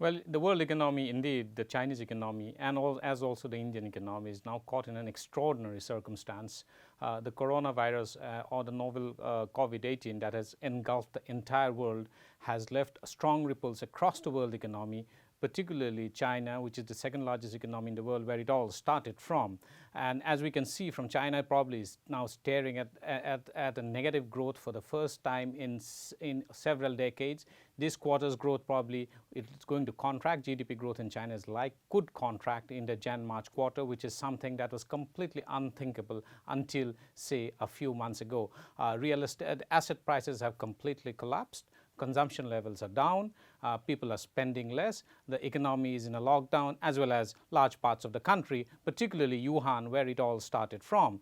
Well, the world economy, indeed, the Chinese economy, and as also the Indian economy, is now caught in an extraordinary circumstance. The coronavirus or the novel COVID-18 that has engulfed the entire world has left strong ripples across the world economy, particularly China, which is the second largest economy in the world, where it all started from. And as we can see from China, probably is now staring at a negative growth for the first time in several decades. This quarter's growth probably it's going to contract. GDP growth in China could contract in the Jan-March quarter, which is something that was completely unthinkable until, say, a few months ago. Real estate asset prices have completely collapsed. Consumption levels are down, people are spending less, the economy is in a lockdown, as well as large parts of the country, particularly Wuhan, where it all started from.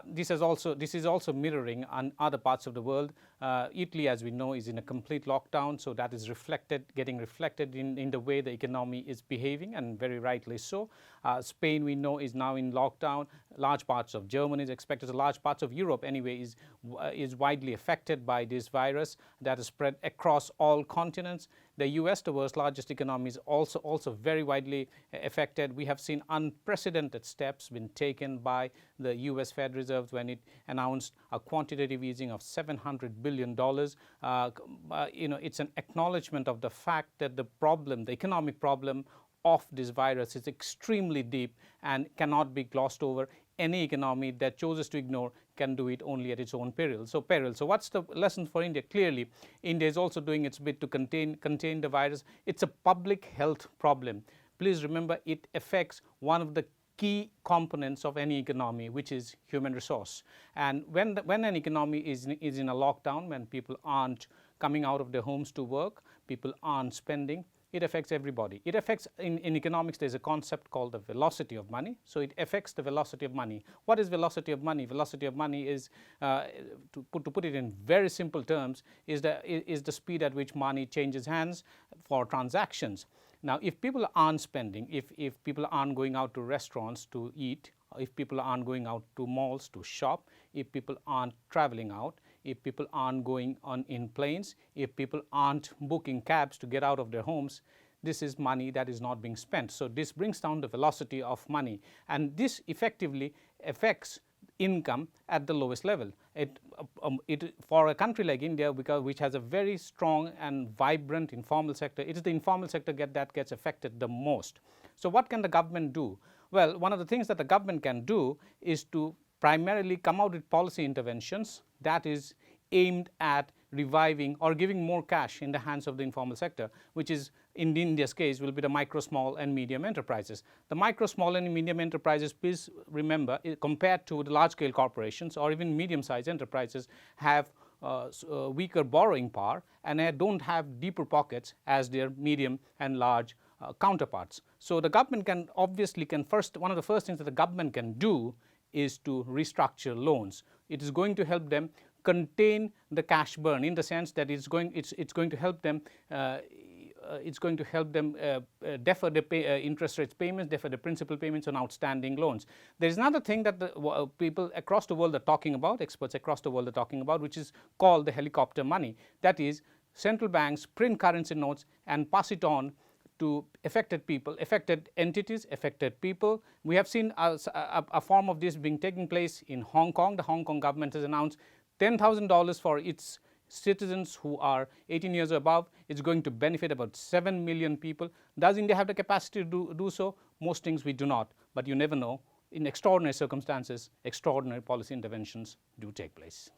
This is also mirroring on other parts of the world. Italy, as we know, is in a complete lockdown, so that is getting reflected in the way the economy is behaving, and very rightly so. Spain, we know, is now in lockdown. Large parts of Germany is expected. Large parts of Europe, anyway, is widely affected by this virus that is spread across all continents. The US, the world's largest economy, is also very widely affected. We have seen unprecedented steps been taken by the US Fed Reserve when it announced a quantitative easing of $700 billion. It's an acknowledgement of the fact that the economic problem of this virus is extremely deep and cannot be glossed over. Any economy that chooses to ignore can do it only at its own peril. So what's the lesson for India? Clearly, India is also doing its bit to contain the virus. It's a public health problem. Please remember, it affects one of the key components of any economy, which is human resource. And when an economy is in a lockdown, when people aren't coming out of their homes to work, people aren't spending, it affects everybody. It affects, in economics, there's a concept called the velocity of money. So it affects the velocity of money. What is velocity of money? Velocity of money is, to put it in very simple terms, is the speed at which money changes hands for transactions. Now, if people aren't spending, if people aren't going out to restaurants to eat, if people aren't going out to malls to shop, if people aren't traveling out, if people aren't going in planes, if people aren't booking cabs to get out of their homes, this is money that is not being spent. So this brings down the velocity of money, and this effectively affects income at the lowest level. For a country like India, which has a very strong and vibrant informal sector, it is the informal sector that gets affected the most. So what can the government do? Well, one of the things that the government can do is to primarily come out with policy interventions that is aimed at reviving or giving more cash in the hands of the informal sector, which is, in India's case, will be the micro, small and medium enterprises. The micro, small and medium enterprises, please remember, compared to the large-scale corporations or even medium-sized enterprises, have weaker borrowing power and don't have deeper pockets as their medium and large counterparts. So the government one of the first things that the government can do is to restructure loans. It is going to help them contain the cash burn, in the sense that it's going to help them defer the interest rates payments, defer the principal payments on outstanding loans. There is another thing that the people across the world are talking about, experts across the world are talking about, which is called the helicopter money. That is, central banks print currency notes and pass it on to affected people, affected entities, affected people. We have seen a form of this taking place in Hong Kong. The Hong Kong government has announced $10,000 for its citizens who are 18 years or above. It's going to benefit about 7 million people. Does India have the capacity to do so? Most things we do not, but you never know. In extraordinary circumstances, extraordinary policy interventions do take place.